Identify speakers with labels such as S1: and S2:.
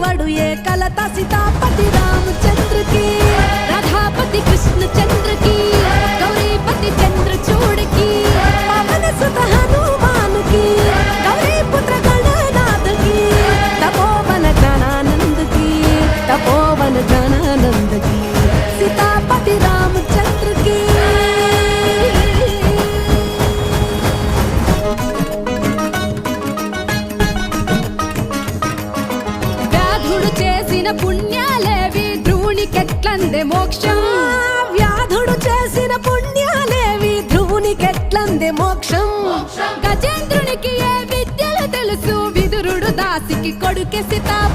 S1: వడు ఏ కలత సీతాపతి రామచంద్ర की राधापति कृष्ण चंद्र की गौरीपति चंद्र चूड़ की पवन सुत हनुमान की गौरी पुत्र गणनाथ की तपोवन ज्ञानानंद की तपोवन ज्ञानानंद की सीतापति रामचंद्र की వ్యాధుడు చేసిన పుణ్యాలేవి ధ్రువునికెట్లందే మోక్షం వ్యాధుడు చేసిన పుణ్యాలేవి ధ్రువునికెట్లందే మోక్షం గజేంద్రునికి ఏ విద్యలు తెలుసు విదురుడు దాసికి కొడుకే సీతాపతి